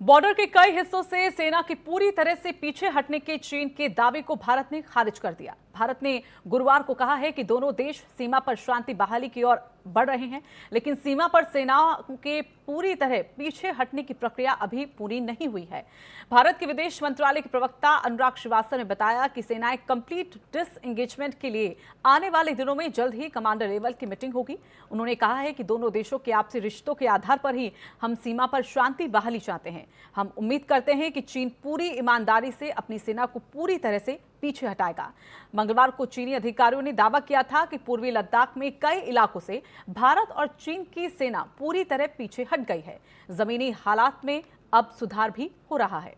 Border के कई हिस्सों से सेना की पूरी तरह से पीछे हटने के चीन के दावे को भारत ने खारिज कर दिया। भारत ने गुरुवार को कहा है कि दोनों देश सीमा पर शांति बहाली की ओर बढ़ रहे हैं, लेकिन सीमा पर सेनाओं के पूरी तरह पीछे हटने की प्रक्रिया अभी पूरी नहीं हुई है। भारत के विदेश मंत्रालय के प्रवक्ता अनुराग श्रीवास्तव ने बताया कि सेनाएं कंप्लीट डिसएंगेजमेंट के लिए आने वाले दिनों में जल्द ही कमांडर लेवल की मीटिंग होगी। उन्होंने कहा है कि दोनों देशों के आपसी रिश्तों के आधार पर ही हम सीमा पर शांति बहाली चाहते हैं। हम उम्मीद करते हैं कि चीन पूरी ईमानदारी से अपनी सेना को पूरी तरह से पीछे हटाएगा। मंगलवार को चीनी अधिकारियों ने दावा किया था कि पूर्वी लद्दाख में कई इलाकों से भारत और चीन की सेना पूरी तरह पीछे हट गई है। जमीनी हालात में अब सुधार भी हो रहा है।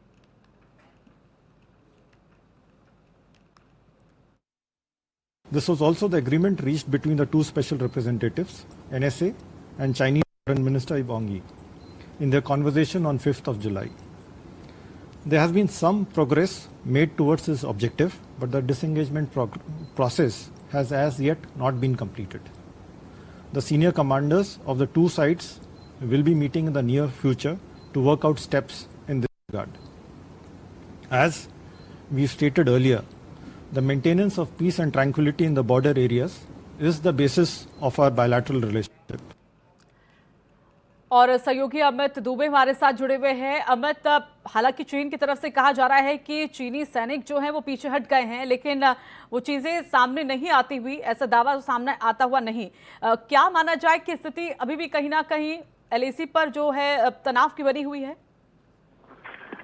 This was also the agreement reached between the two special representatives, NSA and Chinese Foreign Minister Wang Yi, in their conversation on 5th of July. There has been some progress made towards this objective, but the disengagement process has as yet not been completed. The senior commanders of the two sides will be meeting in the near future to work out steps in this regard. As we stated earlier, the maintenance of peace and tranquility in the border areas is the basis of our bilateral relationship. और सहयोगी अमित दुबे हमारे साथ जुड़े हुए हैं। अमित, हालांकि चीन की तरफ से कहा जा रहा है कि चीनी सैनिक जो हैं वो पीछे हट गए हैं, लेकिन वो चीजें सामने नहीं आती हुई, ऐसा दावा सामने आता हुआ नहीं। क्या माना जाए कि स्थिति अभी भी कहीं ना कहीं एलएसी पर जो है तनाव की बनी हुई है?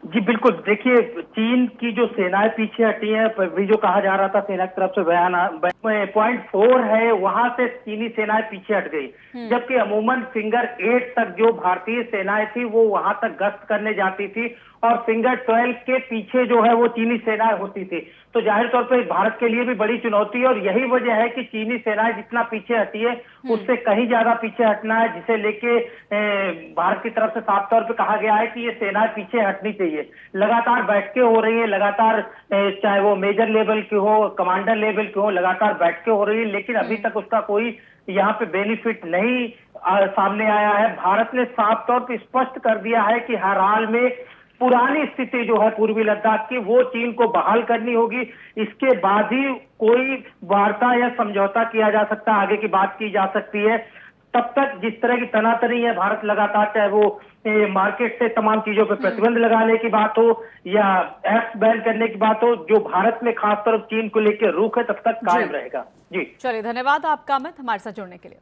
जी बिल्कुल, देखिए चीन की जो सेनाएं पीछे हटी हैं, भी जो कहा जा रहा था सेना की तरफ से बयान .4 है, वहां से चीनी सेनाएं पीछे हट गई, जबकि अमूमन फिंगर 8 तक जो भारतीय सेनाएं थी वो वहां तक गश्त करने जाती थी और फिंगर 12 के पीछे जो है वो चीनी सेनाएं होती थी। तो जाहिर तौर पर भारत के लिए भी बड़ी चुनौती है और यही वजह है कि चीनी सेनाएं जितना पीछे हटी है उससे कहीं ज्यादा पीछे हटना है, जिसे लेके भारत की तरफ से साफ तौर पे कहा गया है कि ये सेनाएं पीछे हटनी चाहिए। लगातार बैठकें हो रही है, लगातार चाहे वो मेजर लेवल की हो, कमांडर लेवल की हो, लगातार बैठकें हो रही है, लेकिन अभी तक उसका कोई यहाँ पे बेनिफिट नहीं सामने आया है। भारत ने साफ तौर पर स्पष्ट कर दिया है कि हर हाल में पुरानी स्थिति जो है पूर्वी लद्दाख की वो चीन को बहाल करनी होगी। इसके बाद ही कोई वार्ता या समझौता किया जा सकता है, आगे की बात की जा सकती है। तब तक जिस तरह की तनातनी है, भारत लगातार चाहे वो मार्केट से तमाम चीजों पर प्रतिबंध लगाने की बात हो या ऐप्स बैन करने की बात हो, जो भारत में खासतौर चीन को लेकर रुख है तब तक कायम रहेगा। जी चलिए, धन्यवाद आपका अमित हमारे साथ जुड़ने के लिए।